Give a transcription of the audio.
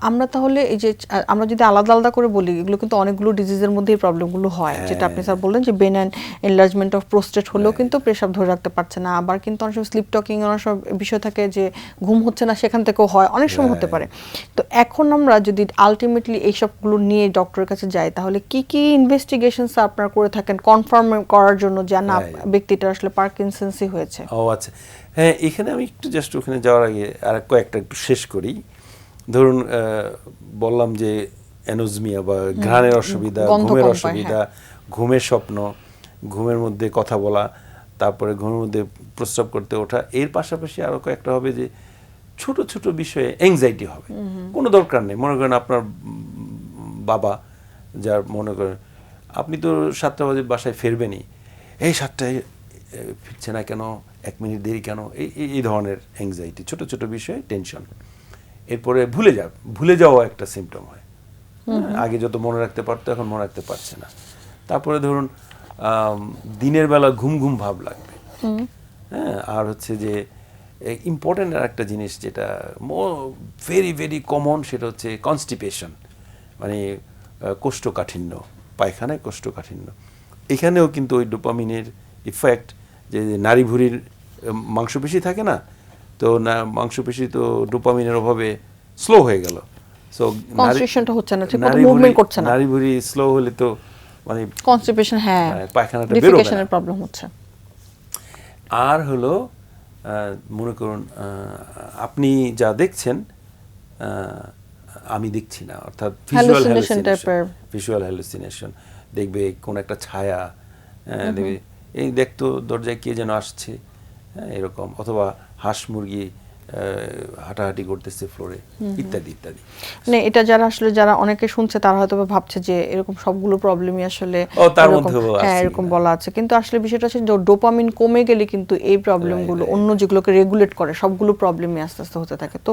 আমরা তাহলে এই যে আমরা যদি আলাদা আলাদা করে বলি, এগুলো কিন্তু অনেকগুলো ডিজিজের মধ্যে এই প্রবলেমগুলো হয়, যেটা আপনি স্যার বললেন যে বেনাইন এনলার্জমেন্ট অফ প্রোস্টেট হলেও কিন্তু পেশাব ধরে রাখতে পারছে না, আবার কিন্তু অনেক সময় স্লিপ টকিং অনেক সময় বিষয় থাকে যে ঘুম হচ্ছে না, সেখান থেকেও হয়, অনেক সময় হতে পারে। তো এখন আমরা যদি আলটিমেটলি এইসবগুলো নিয়ে ডক্টরের কাছে যাই, তাহলে কি কি ইনভেস্টিগেশনস আপনারা করে থাকেন কনফার্ম করার জন্য যে না ব্যক্তিটা আসলে পার্কিনসন্সই হয়েছে? ও আচ্ছা, হ্যাঁ, এখানে আমি একটু জাস্ট ওখানে যাওয়ার আগে আর কয়েকটা একটু শেষ করি। ধরুন বললাম যে অ্যানোজমিয়া বা ঘ্রাণের অসুবিধা, ঘুমের অসুবিধা, ঘুমের স্বপ্ন, ঘুমের মধ্যে কথা বলা, তারপরে ঘুমের মধ্যে প্রস্রাব করতে ওঠা, এর পাশাপাশি আরও কয়েকটা হবে যে ছোট ছোট বিষয়ে অ্যাংজাইটি হবে, কোনো দরকার নেই। মনে করেন আপনার বাবা, যার মনে করেন আপনি তো 7টা বাজে বাসায় ফিরবেনই, এই 7টায় ফিরছে না কেন, 1 মিনিট দেরি কেন, এই ধরনের অ্যাংজাইটি, ছোট ছোট বিষয়ে টেনশন। এরপরে ভুলে যাওয়া একটা সিমটম হয়, আগে যত মনে রাখতে পারতো এখন মনে রাখতে পারছে না। তারপরে ধরুন দিনের বেলা ঘুম ঘুম ভাব লাগবে, হ্যাঁ। আর হচ্ছে যে ইম্পর্টেন্ট আর একটা জিনিস যেটা ভেরি ভেরি কমন, সেটা হচ্ছে কনস্টিপেশন, মানে কোষ্ঠকাঠিন্য, পায়খানায় কোষ্ঠকাঠিন্য। এখানেও কিন্তু ওই ডোপামিনের ইফেক্ট, যে নাড়িভুঁড়ির মাংসপেশি থাকে না, তো মাংসপেশি তো ডোপামিনের অভাবে স্লো হয়ে গেল, সো কনস্ট্রিকশনটা হচ্ছে না, ঠিকমতো মুভমেন্ট করছে না, নাড়িভুঁড়ি স্লো হলে তো মানে কনস্টিপেশন, হ্যাঁ, পায়খানাটা ডিফিকেশনের প্রবলেম হচ্ছে। আর হলো মনে করুন আপনি যা দেখছেন আমি দেখছি না, অর্থাৎ ভিজুয়াল হ্যালুসিনেশন, দেখবে কোন একটা ছায়া, দেখবে এই দেখতো দরজায় কে যেন আসছে, এরকম, অথবা হাঁস মুরগি হাঁটাহাঁটি করতেছে ফ্লোরে, ইত্যাদি ইত্যাদি। মানে এটা যারা আসলে যারা অনেকে শুনছে তারা হয়তো ভাবছে যে এরকম সবগুলো প্রবলেমই আসলে তার মধ্যে এরকম বলা আছে, কিন্তু আসলে বিষয়টা হচ্ছে যে ডোপামিন কমে গেলে কিন্তু এই প্রবলেমগুলো অন্য যেগুলোকে রেগুলেট করে সবগুলো প্রবলেমই আস্তে আস্তে হতে থাকে। তো